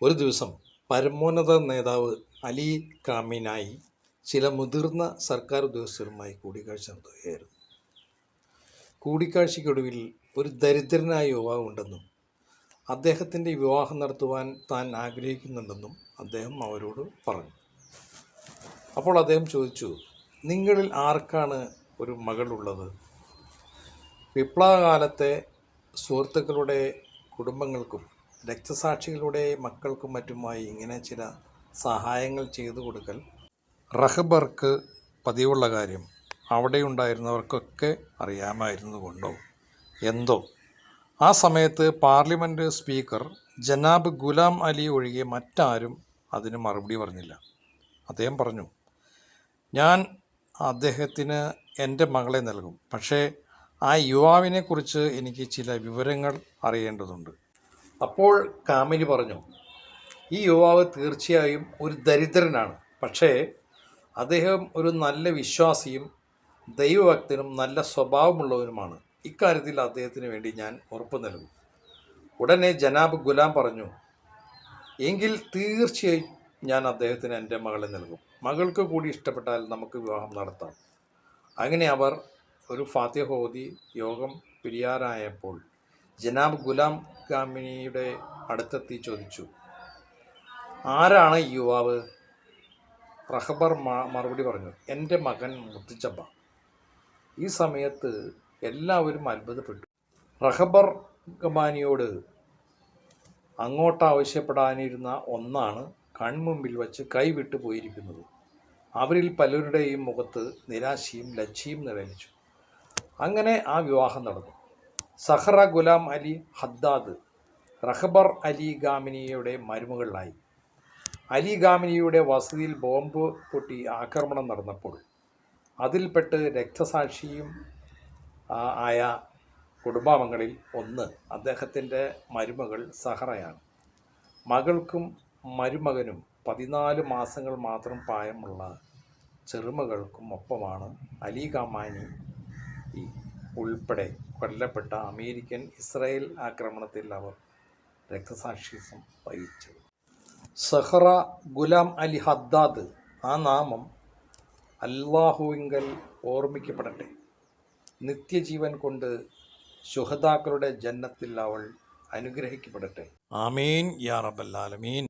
ഒരു ദിവസം പരമോന്നത നേതാവ് അലി ഖാമിനായി ചില മുതിർന്ന സർക്കാർ ഉദ്യോഗസ്ഥരുമായി കൂടിക്കാഴ്ച നടത്തുകയായിരുന്നു. കൂടിക്കാഴ്ചയ്ക്കൊടുവിൽ ഒരു ദരിദ്രനായ യുവാവ് ഉണ്ടെന്നും അദ്ദേഹത്തിൻ്റെ വിവാഹം നടത്തുവാൻ താൻ ആഗ്രഹിക്കുന്നുണ്ടെന്നും അദ്ദേഹം അവരോട് പറഞ്ഞു. അപ്പോൾ അദ്ദേഹം ചോദിച്ചു, നിങ്ങളിൽ ആർക്കാണ് ഒരു മകളുള്ളത്? വിപ്ലവകാലത്തെ സുഹൃത്തുക്കളുടെ കുടുംബങ്ങൾക്കും രക്തസാക്ഷികളുടെ മക്കൾക്കും മറ്റുമായി ഇങ്ങനെ ചില സഹായങ്ങൾ ചെയ്തു കൊടുക്കൽ റഹബർക്ക് പതിവുള്ള കാര്യം അവിടെയുണ്ടായിരുന്നവർക്കൊക്കെ അറിയാമായിരുന്നുകൊണ്ടോ എന്തോ ആ സമയത്ത് പാർലമെൻറ്റ് സ്പീക്കർ ജനാബ് ഗുലാം അലി ഒഴികെ മറ്റാരും അതിന് മറുപടി പറഞ്ഞില്ല. അദ്ദേഹം പറഞ്ഞു, ഞാൻ അദ്ദേഹത്തിന് എൻ്റെ മകളെ നൽകും, പക്ഷേ ആ യുവാവിനെക്കുറിച്ച് എനിക്ക് ചില വിവരങ്ങൾ അറിയേണ്ടതുണ്ട്. അപ്പോൾ കാമിനി പറഞ്ഞു, ഈ യുവാവ് തീർച്ചയായും ഒരു ദരിദ്രനാണ്, പക്ഷേ അദ്ദേഹം ഒരു നല്ല വിശ്വാസിയും ദൈവഭക്തനും നല്ല സ്വഭാവമുള്ളവനുമാണ്. ഇക്കാര്യത്തിൽ അദ്ദേഹത്തിന് വേണ്ടി ഞാൻ ഉറപ്പ് നൽകും. ഉടനെ ജനാബ് ഗുലാം പറഞ്ഞു, എങ്കിൽ തീർച്ചയായും ഞാൻ അദ്ദേഹത്തിന് എൻ്റെ മകളെ നൽകും. മകൾക്ക് കൂടി ഇഷ്ടപ്പെട്ടാൽ നമുക്ക് വിവാഹം നടത്താം. അങ്ങനെ അവർ ഒരു ഫാത്തിഹ ഓതി യോഗം പിരിയാറായപ്പോൾ ജനാബ് ഗുലാം ഖാമിനിയുടെ അടുത്തെത്തി ചോദിച്ചു, ആരാണ് ഈ യുവാവ്? റഹബർ മറുപടി പറഞ്ഞു, എൻ്റെ മകൻ മുത്തുച്ചബ്ബ. ഈ സമയത്ത് എല്ലാവരും അത്ഭുതപ്പെട്ടു. റഹബർ ഖമാനിയോട് അങ്ങോട്ട് ആവശ്യപ്പെടാനിരുന്ന ഒന്നാണ് കൺമുമ്പിൽ വച്ച് കൈവിട്ടു പോയിരിക്കുന്നത്. അവരിൽ പലരുടെയും മുഖത്ത് നിരാശയും ലജ്ജയും നിറഞ്ഞു. അങ്ങനെ ആ വിവാഹം നടന്നു. സഹറ ഗുലാം അലി ഹദ്ദാദ് റഹബർ അലി ഖാമിനിയുടെ മരുമകളായി. അലി ഖാമിനിയുടെ വസതിയിൽ ബോംബ് പൊട്ടി ആക്രമണം നടന്നപ്പോൾ അതിൽപ്പെട്ട് രക്തസാക്ഷിയും ആയ കുടുംബാംഗങ്ങളിൽ ഒന്ന് അദ്ദേഹത്തിൻ്റെ മരുമകൾ സഹറയാണ്. മകൾക്കും മരുമകനും 14 മാസങ്ങൾ മാത്രം പ്രായമുള്ള ചെറുമകൾക്കും ഒപ്പമാണ് അലി ഖാമിനി ഉൾപ്പെടെ കൊല്ലപ്പെട്ട അമേരിക്കൻ ഇസ്രായേൽ ആക്രമണത്തിൽ അവർ രക്തസാക്ഷിത്വം വഹിച്ചത്. സഹറ ഗുലാം അലി ഹദ്ദാദ്, ആ നാമം അല്ലാഹുവിങ്കൽ ഓർമ്മിക്കപ്പെടട്ടെ. നിത്യജീവൻ കൊണ്ട് ശുഹദാക്കളുടെ ജന്നത്തിൽ അവൾ അനുഗ്രഹിക്കപ്പെടട്ടെ. ആമീൻ യാ റബ്ബൽ ആലമീൻ.